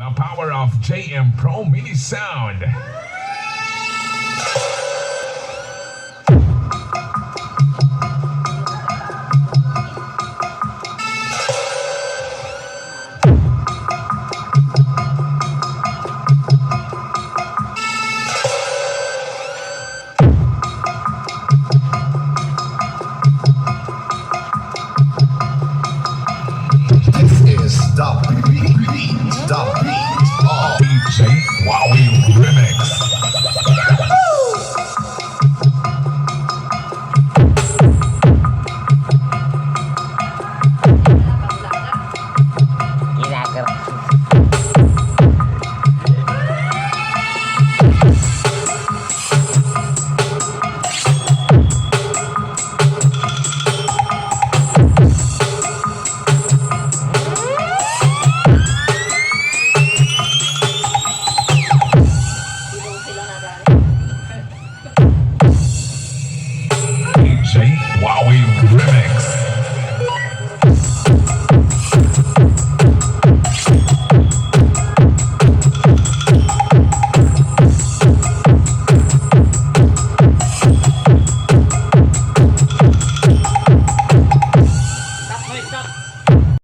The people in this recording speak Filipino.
the power of JM Pro Mini Sound. This is the beat of DJ Wowie Remix.